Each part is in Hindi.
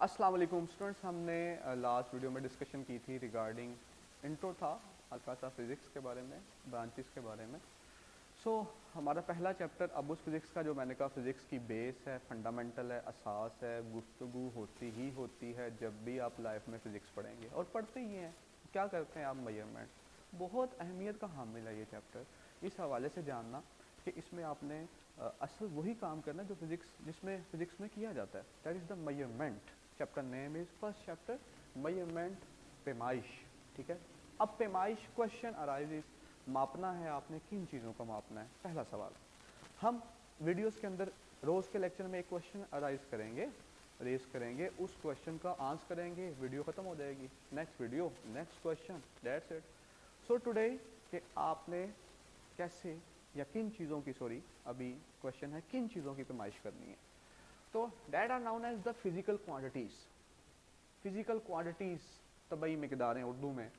अस्सलाम वालेकुम स्टूडेंट्स, हमने लास्ट वीडियो में डिस्कशन की थी रिगार्डिंग इंट्रो था हल्का सा फिज़िक्स के बारे में, ब्रांचेस के बारे में। हमारा पहला चैप्टर अब उस फिज़िक्स का जो मैंने कहा फिज़िक्स की बेस है, फंडामेंटल है, असास है, गुफ्तगू होती ही होती है जब भी आप लाइफ में फ़िज़िक्स पढ़ेंगे और पढ़ते ही हैं। क्या करते हैं आप? मेजरमेंट। बहुत अहमियत का हामिल है ये चैप्टर इस हवाले से जानना कि इसमें आपने असल वही काम करना जो जिसमें फिज़िक्स में किया जाता है, that is the measurement. Chapter name is first chapter measurement, पैमाइश। ठीक है, अब पैमाइश क्वेश्चन अराइजेस, मापना है आपने, किन चीज़ों का मापना है? पहला सवाल। हम वीडियोस के अंदर रोज़ के लेक्चर में एक क्वेश्चन रेज करेंगे, उस क्वेश्चन का आंसर करेंगे, वीडियो ख़त्म हो जाएगी। Next video, next question, that's it. So today कि आपने कैसे या किन चीज़ों की, सॉरी अभी क्वेश्चन है किन चीज़ों की पैमाइश करनी है। तो that are known as the physical quantities. Physical quantities तबई मिकदारें उर्दू में।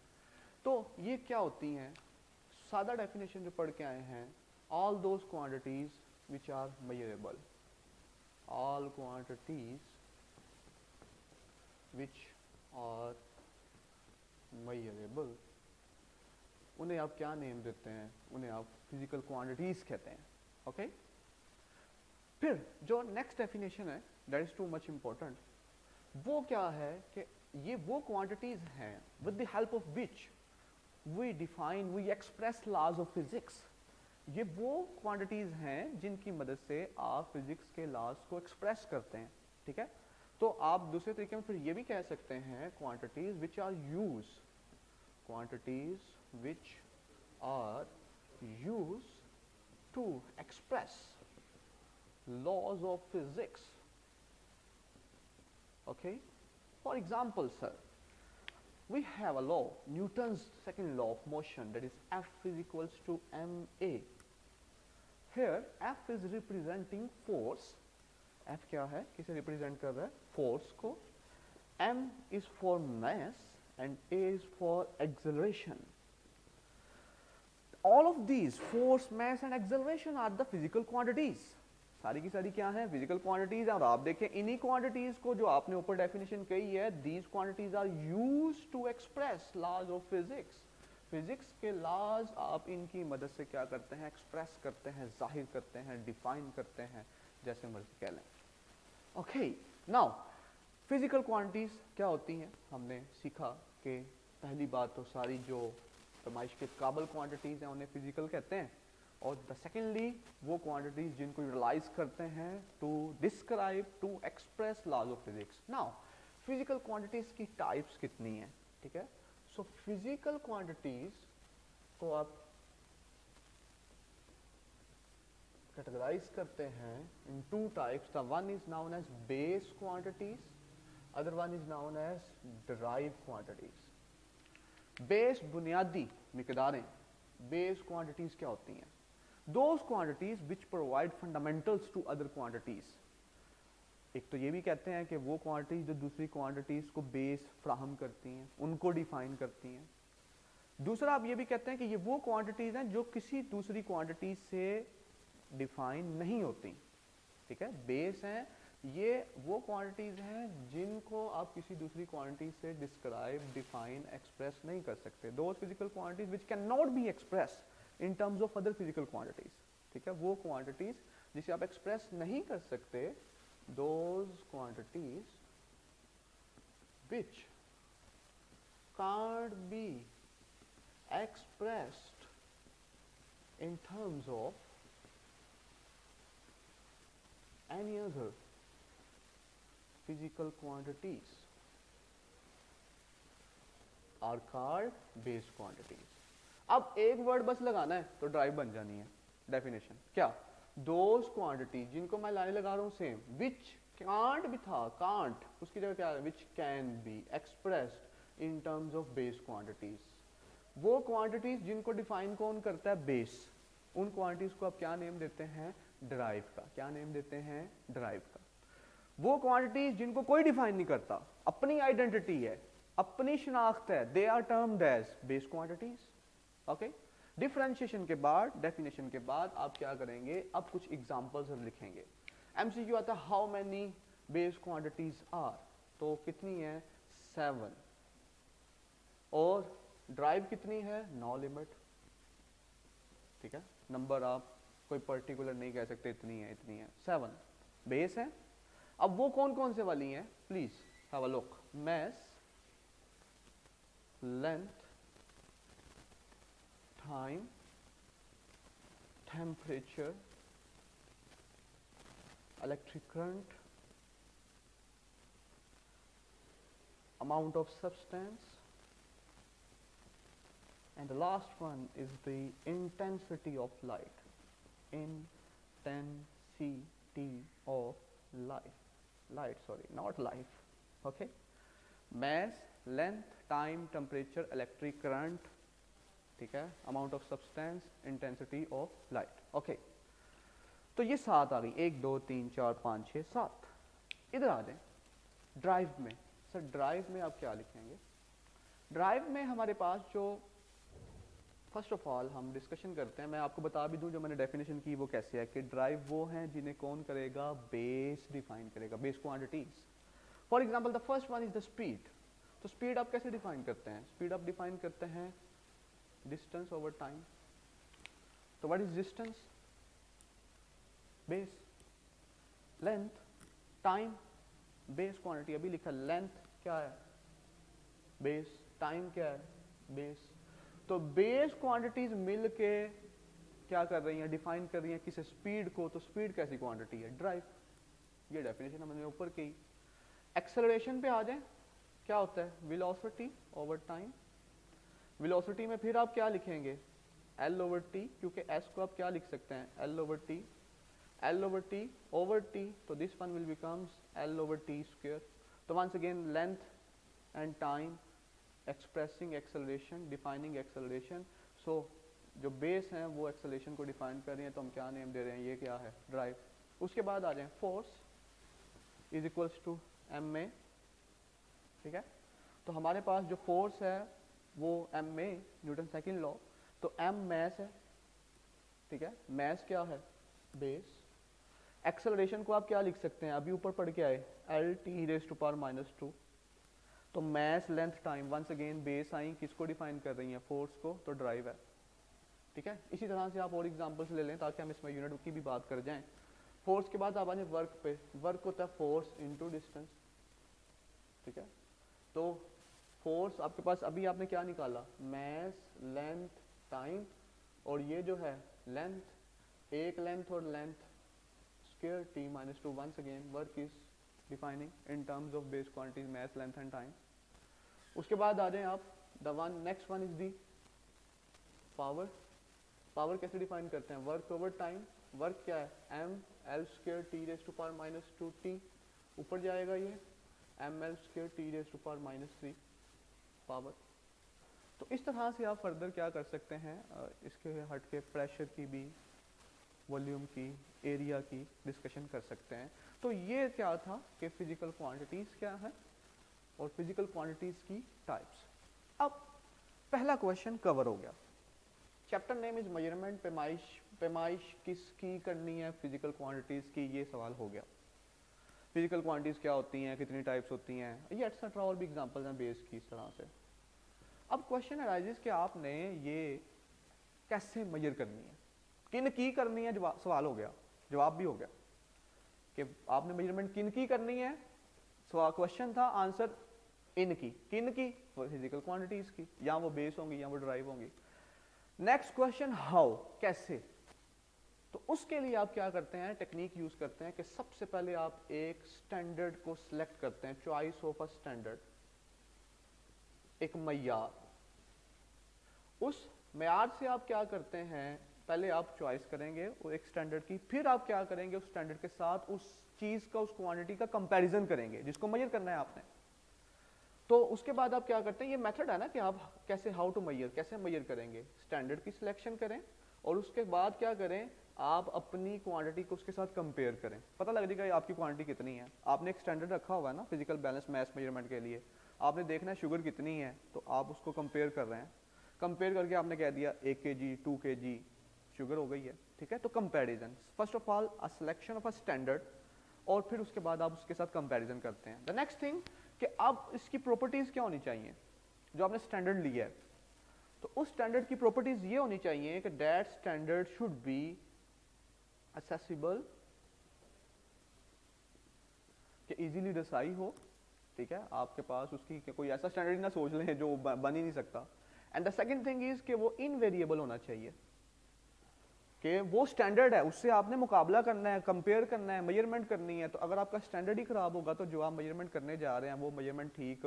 तो ये क्या होती हैं? सादा डेफिनेशन जो पढ़ के आए हैं, all those quantities which are measurable, all quantities which are measurable, उन्हें आप क्या नेम देते हैं? उन्हें आप फिजिकल क्वांटिटीज़ कहते हैं। ओके, फिर जो नेक्स्ट डेफिनेशन है that is too much important, वो क्या है कि ये वो क्वांटिटीज़ हैं with the help of which we express laws of physics. ये वो क्वांटिटीज़ हैं जिनकी मदद से आप फिजिक्स के लॉज को एक्सप्रेस करते हैं। ठीक है, तो आप दूसरे तरीके में फिर ये भी कह सकते हैं quantities which are use, quantities which are used to express laws of physics. Okay, for example, sir, we have a law, Newton's second law of motion, that is F is equals to ma. Here F is representing force. F क्या है? किसे रिप्रेजेंट कर रहा है? फोर्स को। M is for mass and A is for acceleration. All of these, force, mass and acceleration are the physical quantities. सारी की सारी क्या है? Physical quantities. और आप देखें इन्हीं क्वांटिटीज को जो आपने ऊपर डेफिनेशन कही है, these quantities are used to express laws of physics. Physics के लॉज आप इनकी मदद से क्या करते हैं? एक्सप्रेस करते हैं, जाहिर करते हैं, डिफाइन करते हैं, जैसे मर्जी कह लें। ओके, नाउ फिजिकल क्वांटिटीज क्या होती हैं? हमने सीखा कि पहली बात तो सारी जो पैमाइश के काबल क्वांटिटीज़ हैं उन्हें फिजिकल कहते हैं, और द सेकेंडली वो क्वांटिटीज़ जिनको यूटिलाइज करते हैं to describe, to express laws of physics. Now physical quantities की टाइप्स कितनी हैं? ठीक है, सो फिजिकल क्वांटिटीज़ को आप कैटेगराइज करते हैं in two types. The one is known as base quantities, other one is known as derive quantities. Base बुनियादी मिकदारें, बेस क्वांटिटीज क्या होती हैं? Those quantities which provide fundamentals to other quantities. एक तो ये भी कहते हैं कि वो क्वांटिटीज जो दूसरी क्वांटिटीज को बेस फ्राहम करती हैं, उनको डिफाइन करती हैं। दूसरा आप ये भी कहते हैं कि ये वो क्वांटिटीज हैं जो किसी दूसरी क्वांटिटीज से डिफाइन नहीं होती। ठीक है, बेस हैं, ये वो क्वांटिटीज हैं जिनको आप किसी दूसरी क्वांटिटी से डिस्क्राइब, डिफाइन, एक्सप्रेस नहीं कर सकते। Those physical quantities which can not be express in terms of other physical quantities. ठीक है, वो क्वांटिटीज जिसे आप एक्सप्रेस नहीं कर सकते, those quantities which can't be expressed in terms of any other physical quantities are called base quantities. अब एक वर्ड बस लगाना है तो ड्राइव बन जानी है डेफिनेशन। क्या? दोज क्वांटिटीज जिनको मैं लाने लगा रहा हूं सेम, विच कांट भी था, कांट उसकी जगह क्या है? Which can be expressed in terms of base quantities. वो क्वांटिटीज जिनको डिफाइन कौन करता है? बेस। उन क्वांटिटीज को आप क्या नेम देते हैं? डिराइव का। क्या नेम देते हैं? डिराइव का। वो क्वांटिटीज जिनको कोई डिफाइन नहीं करता, अपनी आइडेंटिटी है, अपनी शिनाख्त है, they are termed as base quantities. Okay, differentiation के बाद, डेफिनेशन के बाद आप क्या करेंगे? अब कुछ एग्जांपल्स हम लिखेंगे। एमसीक्यू आता है how many base quantities are. तो कितनी है 7, और ड्राइव कितनी है नो लिमिट, ठीक है, नंबर आप कोई पर्टिकुलर नहीं कह सकते इतनी है 7 बेस है। अब वो कौन कौन से वाली हैं, please have a look, mass, length, time, temperature, electric current, amount of substance, and the last one is the intensity of light, intensity of light, sorry, not life, okay, mass, length, time, temperature, electric current, ठीक है, amount of substance, intensity of light, okay। तो ये 7 आ गई, 1 2 3 4 5 6 7। इधर आ जाए ड्राइव में। सर ड्राइव में आप क्या लिखेंगे? ड्राइव में हमारे पास जो फर्स्ट ऑफ ऑल हम डिस्कशन करते हैं, मैं आपको बता भी दूं जो मैंने डेफिनेशन की वो कैसे है कि ड्राइव वो हैं जिन्हें कौन करेगा, बेस डिफाइन करेगा, base quantities. For example the first one is the speed. तो स्पीड आप कैसे डिफाइन करते हैं? स्पीड आप डिफाइन करते हैं डिस्टेंस ओवर टाइम। तो what is distance? Base. Length, time, base quantity, अभी लिखा लेंथ क्या है? बेस। टाइम क्या है? बेस। तो बेस क्वांटिटीज मिलके क्या कर रही हैं? डिफाइन कर रही हैं किसी स्पीड को। तो स्पीड कैसी क्वांटिटी है? ड्राइव। ये डेफिनेशन हमने ऊपर की। एक्सेलरेशन पे आ जाए, क्या होता है? Velocity over time. वेलोसिटी में फिर आप क्या लिखेंगे? एल ओवर टी, क्योंकि एस को आप क्या लिख सकते हैं? L over T. L over T ओवर टी, तो this one will becomes L over T square. तो once again length and time expressing acceleration, defining acceleration. So जो बेस हैं वो एक्सेलरेशन को डिफाइन कर रही हैं, तो हम क्या नेम दे रहे हैं? ये क्या है? ड्राइव। उसके बाद आ जाए force is equals to M A, ठीक है। तो हमारे पास जो फोर्स है वो M A, Newton second law. तो एम मैस है, ठीक है। मैस क्या है? बेस। एक्सेलरेशन को आप क्या लिख सकते हैं? अभी ऊपर पढ़ के आए, L T raise to power minus 2। तो mass, length, time, once again base आई, किसको डिफाइन कर रही हैं? फोर्स को। तो ड्राइव है, ठीक है। इसी तरह से आप और एग्जांपल्स ले लें ताकि हम इसमें यूनिट की भी बात कर जाएं। फोर्स के बाद आप आ जाए वर्क पे। वर्क होता है फोर्स इनटू डिस्टेंस, ठीक है। तो फोर्स आपके पास अभी आपने क्या निकाला? मैस, लेंथ, टाइम, और ये जो है लेंथ, एक लेंथ और length square T minus 2। Once again work is defining in terms of base quantities mass, length and time. उसके बाद आ जाए आप the one, next one is the power. Power कैसे डिफाइन करते हैं? Work over time. वर्क क्या है? M L square T raise to power minus 2 T. ऊपर जाएगा ये M L square T raise to power minus 3 power. तो इस तरह से आप फर्दर क्या कर सकते हैं, इसके हट के प्रेशर की भी, वॉल्यूम की, एरिया की डिस्कशन कर सकते हैं। तो ये क्या था कि फिजिकल क्वांटिटीज क्या है और फिजिकल क्वांटिटीज की टाइप्स। अब पहला क्वेश्चन कवर हो गया। Chapter name is measurement. पैमाइश किसकी करनी है? फिजिकल क्वांटिटीज की। ये सवाल हो गया। फिजिकल क्वांटिटीज क्या होती हैं, कितनी टाइप्स होती हैं, ये एक्सेट्रा और भी एग्जांपल्स हैं बेस की इस तरह से। अब क्वेश्चन अराइजेस कि आपने ये कैसे मेजर करनी है, किन की करनी है। जवाब सवाल हो गया, जवाब भी हो गया कि आपने मेजरमेंट किन की करनी है। सवाल क्वेश्चन था, आंसर इन की। किन की? फिजिकल क्वांटिटीज की। या वो बेस होंगी या वो ड्राइव होंगी। नेक्स्ट क्वेश्चन हाउ, कैसे। तो उसके लिए आप क्या करते हैं? टेक्निक यूज करते हैं कि सबसे पहले आप एक स्टैंडर्ड को सिलेक्ट करते हैं, चॉइस ऑफ अ स्टैंडर्ड, एक मयार। उस मयार से आप क्या करते हैं? पहले आप चॉइस करेंगे वो एक स्टैंडर्ड की, फिर आप क्या करेंगे? उस स्टैंडर्ड के साथ उस चीज का, उस क्वांटिटी का कंपैरिजन करेंगे जिसको मेजर करना है आपने। तो उसके बाद आप क्या करते हैं? ये मेथड है ना कि आप कैसे, हाउ टू मेजर, कैसे मेजर करेंगे। स्टैंडर्ड की सिलेक्शन करें और उसके बाद क्या करें? आप अपनी क्वांटिटी को उसके साथ कंपेयर करें, पता लग जाएगा आपकी क्वांटिटी कितनी है। आपने एक स्टैंडर्ड रखा हुआ है ना फिजिकल बैलेंस मैथ मेजरमेंट के लिए, आपने देखना है शुगर कितनी है, तो आप उसको कंपेयर कर रहे हैं। कंपेयर करके आपने कह दिया 1 kg 2 kg शुगर हो गई है, ठीक है। तो comparison, first of all a selection of a standard, और फिर उसके बाद आप उसके साथ कंपैरिजन करते हैं। द नेक्स्ट थिंग कि अब इसकी प्रॉपर्टीज क्या होनी चाहिए, जो आपने स्टैंडर्ड लिया है तो उस स्टैंडर्ड की प्रॉपर्टीज ये होनी चाहिए कि that standard should be accessible, कि इजीली रसाई हो, ठीक है, आपके पास उसकी कोई ऐसा स्टैंडर्ड ना सोच लें जो बन ही नहीं सकता। And the second thing is कि वो इनवेरिएबल होना चाहिए, कि वो स्टैंडर्ड है उससे आपने मुकाबला करना है, कंपेयर करना है, मेजरमेंट करनी है। तो अगर आपका स्टैंडर्ड ही खराब होगा तो जो आप मेजरमेंट करने जा रहे हैं वो मेजरमेंट ठीक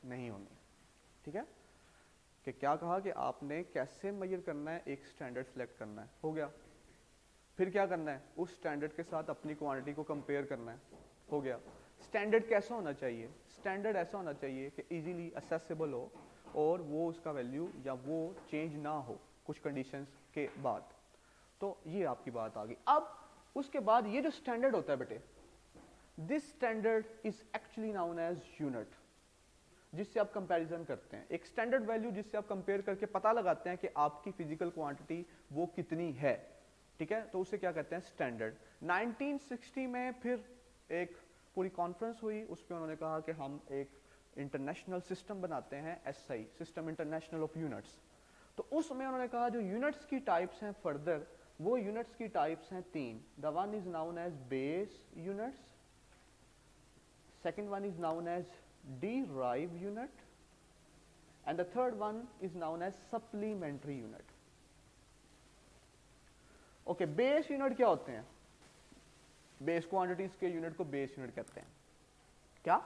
नहीं होनी, ठीक है। कि क्या कहा कि आपने कैसे मेजर करना है, एक स्टैंडर्ड सेलेक्ट करना है, हो गया। फिर क्या करना है, उस स्टैंडर्ड के साथ अपनी क्वांटिटी को कंपेयर करना है, हो गया। स्टैंडर्ड कैसा होना चाहिए, स्टैंडर्ड ऐसा होना चाहिए कि इजीली असेसिबल हो और वो उसका वैल्यू या वो चेंज ना हो कुछ कंडीशंस के बाद। तो ये आपकी बात आ गई। अब उसके बाद ये जो स्टैंडर्ड होता है बेटे, this standard is actually known as unit, जिससे आप कंपैरिजन करते हैं, एक स्टैंडर्ड वैल्यू जिससे आप कंपेयर करके पता लगाते हैं कि आपकी फिजिकल क्वांटिटी वो कितनी है, ठीक है। तो उसे क्या कहते हैं, स्टैंडर्ड। 1960 में फिर एक पूरी कॉन्फ्रेंस हुई, उस पर उन्होंने कहा कि हम एक इंटरनेशनल सिस्टम बनाते हैं, SI system international of units. तो उसमें उन्होंने कहा जो यूनिट्स की टाइप्स हैं फर्दर, वो यूनिट्स की टाइप्स हैं तीन। The one is known as base units, second one is known as derived unit, and the third one is known as supplementary unit. Okay, base unit क्या होते हैं, बेस क्वांटिटीज के यूनिट को बेस यूनिट कहते हैं। क्या,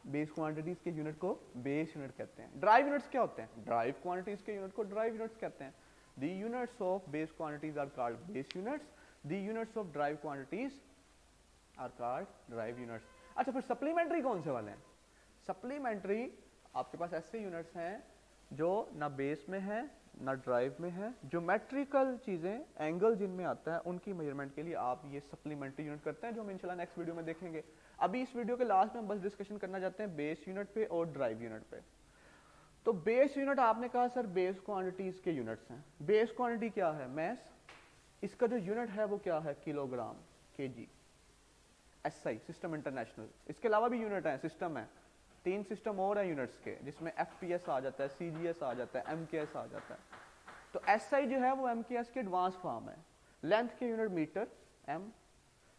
बेस क्वांटिटीज के यूनिट को बेस यूनिट कहते हैं। ड्राइव यूनिट्स क्या होते हैं, ड्राइव क्वांटिटीज के यूनिट को ड्राइव यूनिट्स कहते हैं। The units of base quantities are called base units, the units of derived quantities are called derived units. अच्छा, फिर सप्लीमेंट्री कौन से वाले हैं, सप्लीमेंट्री आपके पास ऐसे यूनिट्स हैं जो ना बेस में है ना ड्राइव में है, ज्योमेट्रिकल चीजें, एंगल जिनमें आता है उनकी मेजरमेंट के लिए आप ये सप्लीमेंट्री यूनिट करते हैं, जो हम इंशाल्लाह नेक्स्ट वीडियो में देखेंगे। अभी इस वीडियो के लास्ट में बस डिस्कशन करना चाहते हैं बेस यूनिट पे और ड्राइव यूनिट पे। तो बेस यूनिट आपने कहा सर बेस क्वांटिटीज के यूनिट्स हैं। बेस क्वांटिटी क्या है, मैस, इसका जो यूनिट है वो क्या है, kilogram, KG, SI system international. इसके अलावा भी यूनिट है, सिस्टम है, तीन सिस्टम और हैं यूनिट्स के, जिसमें एफपीएस आ जाता है, सीजीएस आ जाता है, एमकेएस आ जाता है। तो एसआई जो है वो एमकेएस के एडवांस फॉर्म है। लेंथ के यूनिट मीटर, एम,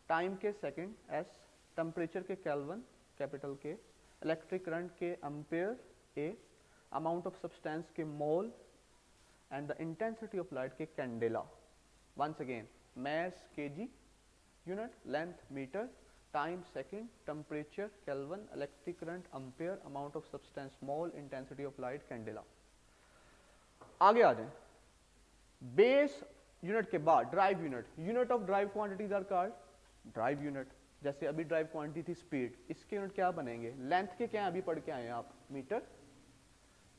टाइम के सेकंड, एस, टेम्परेचर के kelvin, capital K, electric current के ampere, A, amount of substance के mole, and the intensity of light के candela. Once again, mass KG unit, length metre, time second, temperature kelvin, electric current ampere, amount of substance mole, intensity of light candela. आगे आ जाए, बेस यूनिट के बाद derived unit, unit of derived quantities are called derived unit. जैसे अभी ड्राइव क्वांटिटी थी स्पीड, इसके यूनिट क्या बनेंगे, लेंथ के क्या अभी पढ़ के आए हैं आप, मीटर,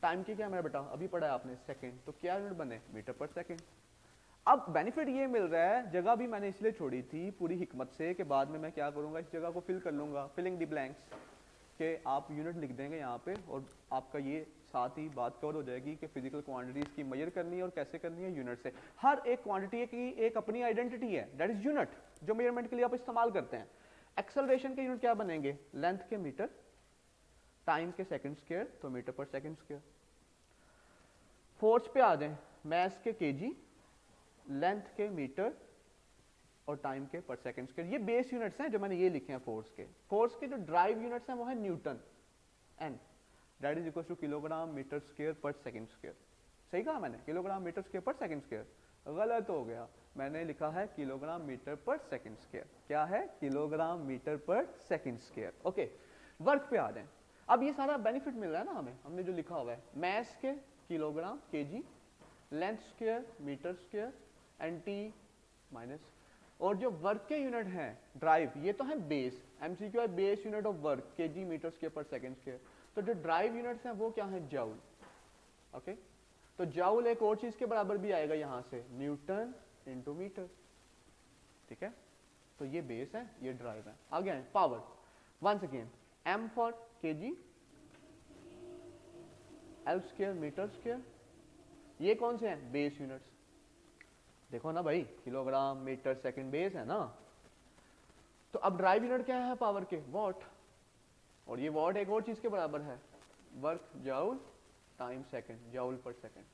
टाइम के क्या मेरा बेटा अभी पढ़ा है आपने, सेकंड, तो क्या यूनिट बने, मीटर पर सेकंड। अब बेनिफिट ये मिल रहा है, जगह भी मैंने इसलिए छोड़ी थी पूरी हिकमत से कि बाद में मैं क्या करूंगा, इस जगह को फिल कर लूंगा, फिलिंग द ब्लैंक्स, कि आप यूनिट लिख देंगे यहाँ पे और आपका ये साथ ही बात कवर हो जाएगी कि फिजिकल क्वांटिटीज की मेजर करनी है और कैसे करनी है, यूनिट से। हर एक क्वांटिटी की एक अपनी आइडेंटिटी है, दैट इज यूनिट, जो मेजरमेंट के लिए आप इस्तेमाल करते हैं। एक्सेलरेशन के यूनिट क्या बनेंगे, लेंथ के मीटर, टाइम के सेकंड स्क्वायर, तो metre per second square. Force पे आ जाए, मैस के केजी, लेंथ के मीटर और टाइम के पर सेकंड स्क्वायर। ये बेस यूनिट्स हैं जो मैंने ये लिखे हैं फोर्स के। फोर्स के जो ड्राइव यूनिट्स हैं वो है newton, N, that is equal to kilogram metre square per second square. सही कहा मैंने, kilogram metre square per second square, गलत हो गया, मैंने लिखा है kilogram metre per second square. क्या है, kilogram metre per second square. Okay, work पे आ जाए। अब ये सारा बेनिफिट मिल रहा है ना हमें, हमने जो लिखा हुआ है, मैस के kilogram KG, length square metre square, and T minus, और जो वर्क के यूनिट हैं ड्राइव, ये तो है बेस, एमसीक्यू है, base unit of work KG metre square per second square. तो जो ड्राइव यूनिट्स हैं वो क्या है, जाउल। ओके, तो जाउल एक और चीज के बराबर भी आएगा यहां से, न्यूटन इंटू मीटर, ठीक है। तो ये बेस है, ये ड्राइव है। आगे आए, power, once again, M for KG, L square metre square, ये कौन से हैं, बेस यूनिट्स। देखो ना भाई, किलोग्राम मीटर सेकंड बेस है ना। तो अब ड्राइव यूनिट क्या है पावर के, वॉट। और ये वॉट एक और चीज़ के बराबर है, work joule time second, joule पर सेकेंड।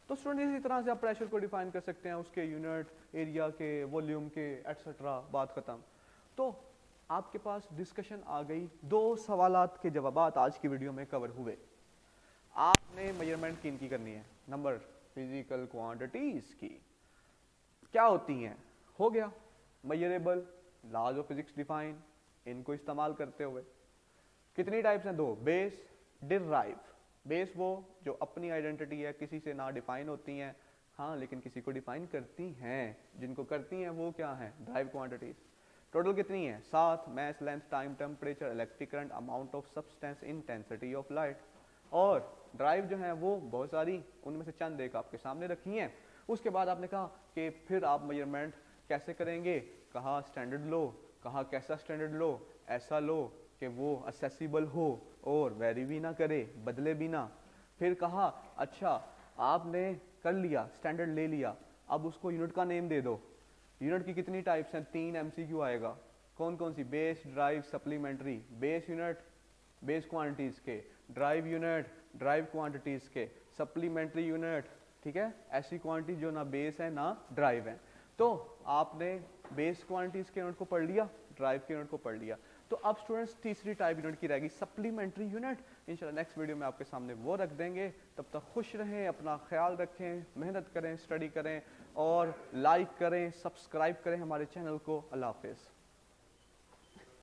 तो स्टूडेंट इसी तरह से आप प्रेशर को डिफाइन कर सकते हैं, उसके यूनिट, एरिया के, वॉल्यूम के, एटसेट्रा, बात खत्म। तो आपके पास डिस्कशन आ गई, 2 सवालात के जवाबात आज की वीडियो में कवर हुए। आपने मेजरमेंट किन की करनी है? नंबर, फिजिकल क्वांटिटीज की क्या होती हैं, हो गया। Measurable, laws of physics define, इनको इस्तेमाल करते हुए कितनी टाइप्स हैं? 2, बेस, डिराइव। बेस वो जो अपनी आइडेंटिटी है, किसी से ना डिफाइन होती हैं, हाँ लेकिन किसी को डिफाइन करती हैं, जिनको करती हैं वो क्या है? Drive quantities. टोटल कितनी है? 7, mass, length, time, temperature, electric current, amount of substance, intensity of light. और ड्राइव जो है वो बहुत सारी, उनमें से चंद एक आपके सामने रखी हैं। उसके बाद आपने कहा कि फिर आप मेजरमेंट कैसे करेंगे, कहा स्टैंडर्ड लो, कहा कैसा स्टैंडर्ड लो, ऐसा लो कि वो असेसिबल हो और वेरी भी ना करे, बदले भी ना। फिर कहा अच्छा आपने कर लिया, स्टैंडर्ड ले लिया, अब उसको यूनिट का नेम दे दो। यूनिट की कितनी टाइप्स हैं? 3 MCQ आएगा। कौन कौन सी? Base, derived, supplementary. Base unit base quantities के, ड्राइव यूनिट ड्राइव क्वांटिटीज के, सप्लीमेंट्री यूनिट, ठीक है, ऐसी क्वांटिटी जो ना बेस है ना ड्राइव है। तो आपने बेस क्वांटिटीज के यूनिट को पढ़ लिया, ड्राइव के यूनिट को पढ़ लिया। तो अब स्टूडेंट्स तीसरी टाइप यूनिट की रहेगी सप्लीमेंट्री यूनिट। इंशाल्लाह नेक्स्ट वीडियो में आपके सामने वो रख देंगे। तब तक खुश रहें, अपना ख्याल रखें, मेहनत करें, स्टडी करें और लाइक करें, सब्सक्राइब करें हमारे चैनल को। अल्लाह हाफिज़।